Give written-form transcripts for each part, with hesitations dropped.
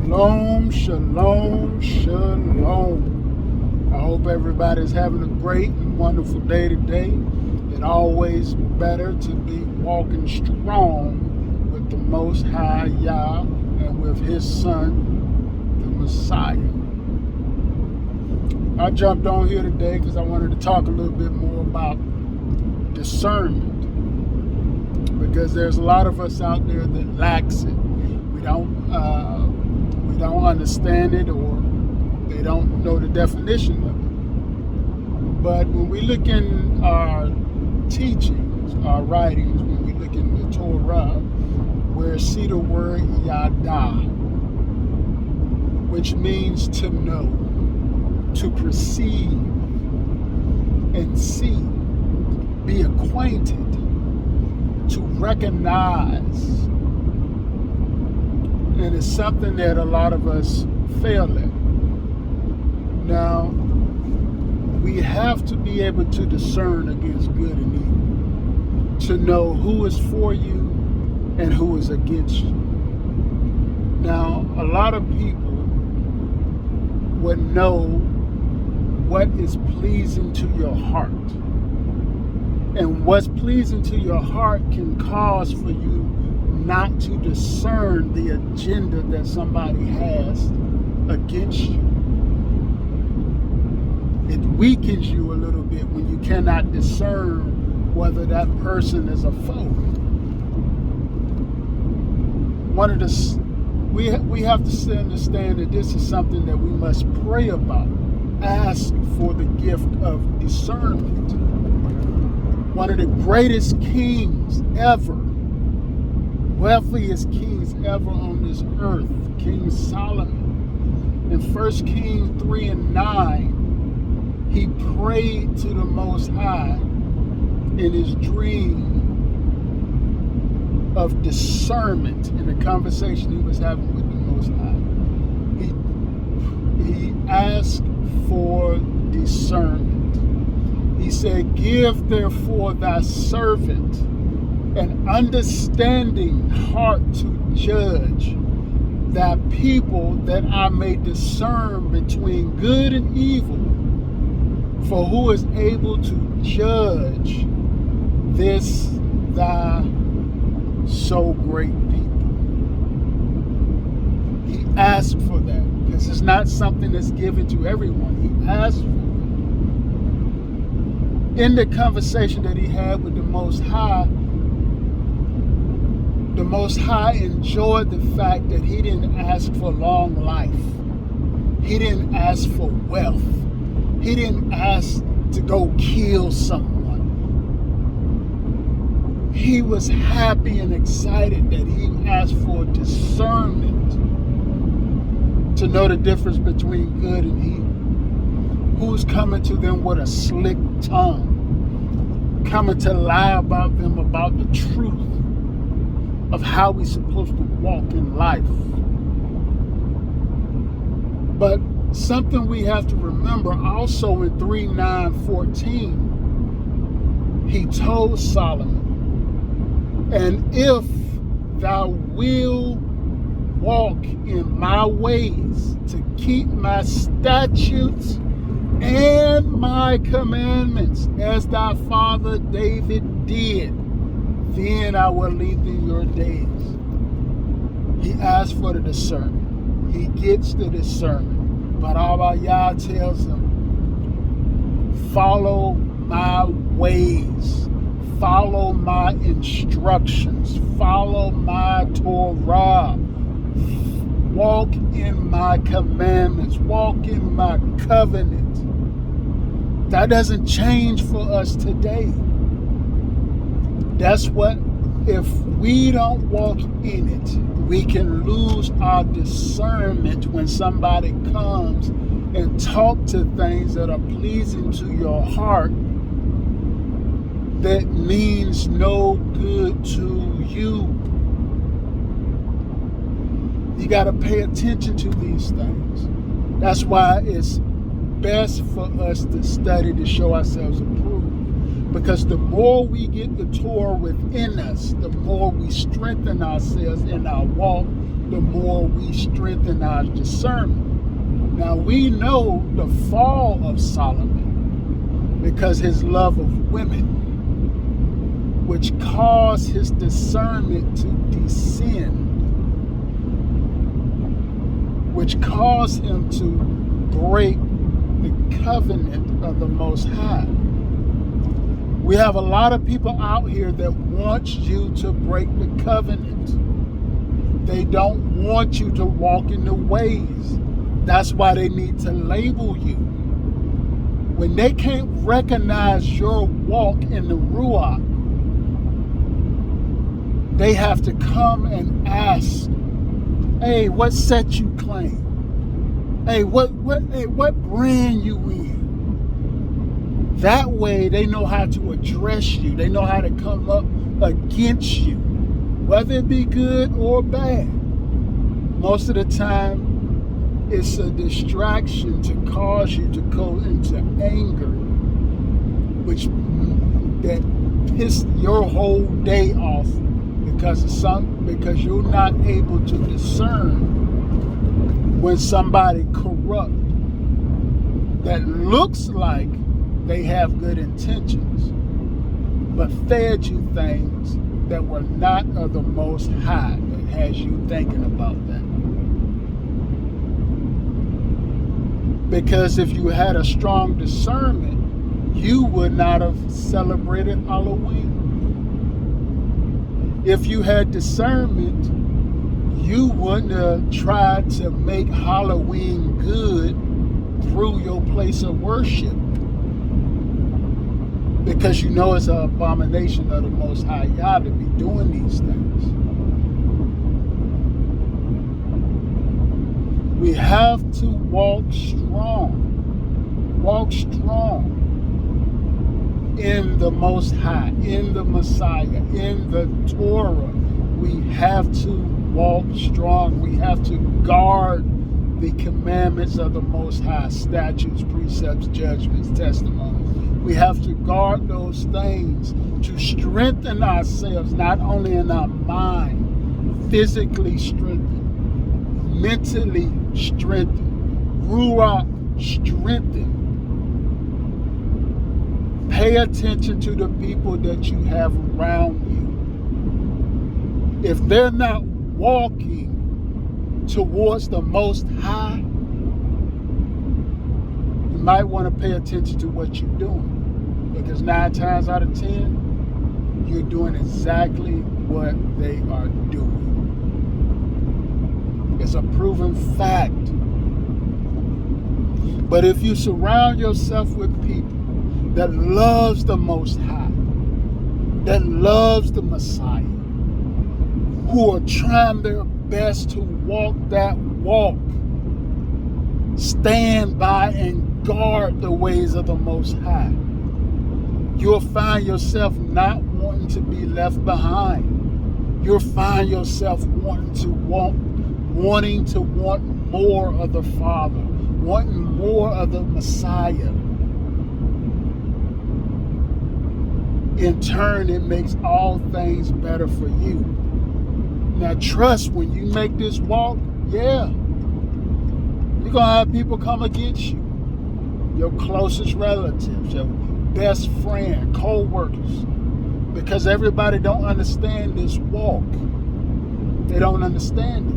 Shalom, shalom, shalom. I hope everybody's having a great and wonderful day today. It's always better to be walking strong with the Most High Yah and with His Son, the Messiah. I jumped on here today because I wanted to talk a little bit more about discernment, because there's a lot of us out there that lacks it. We don't understand it, or they don't know the definition of it. But when we look in our teachings, our writings, when we look in the Torah, we see the word yada, which means to know, to perceive and see, be acquainted, to recognize. And it's something that a lot of us fail at. Now, we have to be able to discern against good and evil, to know who is for you and who is against you. Now, a lot of people would know what is pleasing to your heart. And what's pleasing to your heart can cause for you not to discern the agenda that somebody has against you. It weakens you a little bit when you cannot discern whether that person is a foe. We have to understand that this is something that we must pray about. Ask for the gift of discernment. One of the greatest kings ever, wealthiest kings ever on this earth, King Solomon. In 1 Kings 3:9, he prayed to the Most High in his dream of discernment in the conversation he was having with the Most High. He asked for discernment. He said, "Give therefore thy servant an understanding heart to judge thy people, that I may discern between good and evil. For who is able to judge this thy so great people?" He asked for that because it's not something that's given to everyone. He asked for it. In the conversation that he had with the Most High enjoyed the fact that he didn't ask for long life. He didn't ask for wealth. He didn't ask to go kill someone. He was happy and excited that he asked for discernment to know the difference between good and evil. Who's coming to them with a slick tongue, coming to lie about them about the truth of how we're supposed to walk in life. But something we have to remember also in 3:9-14, he told Solomon, "And if thou wilt walk in my ways to keep my statutes and my commandments as thy father David did, then I will lengthen your days." He asked for the discernment. He gets the discernment. But Abba Yah tells him, follow my ways. Follow my instructions. Follow my Torah. Walk in my commandments. Walk in my covenant. That doesn't change for us today. That's what, if we don't walk in it, we can lose our discernment when somebody comes and talk to things that are pleasing to your heart that means no good to you. You got to pay attention to these things. That's why it's best for us to study to show ourselves approved. Because the more we get the Torah within us, the more we strengthen ourselves in our walk the more we strengthen our discernment. Now we know the fall of Solomon because his love of women, which caused his discernment to descend, which caused him to break the covenant of the Most High. We have a lot of people out here that want you to break the covenant. They don't want you to walk in the ways. That's why they need to label you. When they can't recognize your walk in the Ruach, they have to come and ask, hey, what set you claim? Hey, what brand you in? That way they know how to address you. They know how to come up against you, whether it be good or bad. Most of the time, it's a distraction to cause you to go into anger, which that piss your whole day off because you're not able to discern when somebody corrupt that looks like they have good intentions, but fed you things that were not of the Most High, that has you thinking about that. Because if you had a strong discernment, you would not have celebrated Halloween. If you had discernment, you wouldn't have tried to make Halloween good through your place of worship. Because you know it's an abomination of the Most High Yah to be doing these things. We have to walk strong in the Most High, in the Messiah, in the Torah. We have to walk strong. We have to guard the commandments of the Most High, statutes, precepts, judgments, testimonies. We have to guard those things to strengthen ourselves, not only in our mind, physically strengthened, mentally strengthened, ruach strengthened. Pay attention to the people that you have around you. If they're not walking towards the Most High, you might want to pay attention to what you're doing. Because 9 times out of 10, you're doing exactly what they are doing. It's a proven fact. But if you surround yourself with people that loves the Most High, that loves the Messiah, who are trying their best to walk that walk, stand by and guard the ways of the Most High, you'll find yourself not wanting to be left behind. You'll find yourself wanting to want more of the Father, wanting more of the Messiah. In turn, it makes all things better for you. Now trust, when you make this walk, you're going to have people come against you. Your closest relatives, your best friend, co-workers. Because everybody don't understand this walk. They don't understand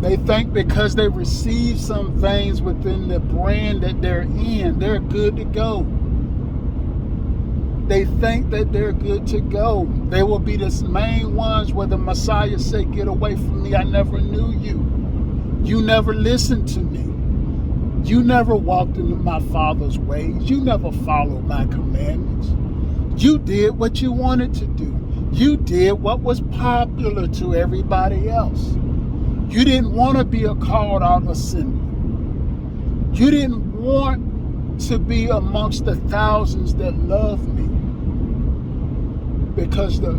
it. They think because they receive some things within the brand that they're in, they're good to go. They think that they're good to go. They will be the main ones where the Messiah said, get away from me, I never knew you. You never listened to me. You never walked into my Father's ways. You never followed my commandments. You did what you wanted to do. You did what was popular to everybody else. You didn't want to be a called out assembly. You didn't want to be amongst the thousands that love me. Because the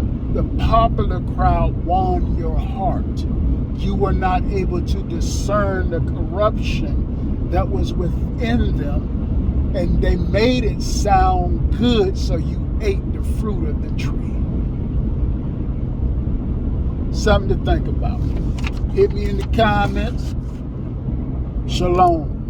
popular crowd won your heart. You were not able to discern the corruption that was within them, and they made it sound good, so you ate the fruit of the tree. Something to think about. Hit me in the comments. Shalom.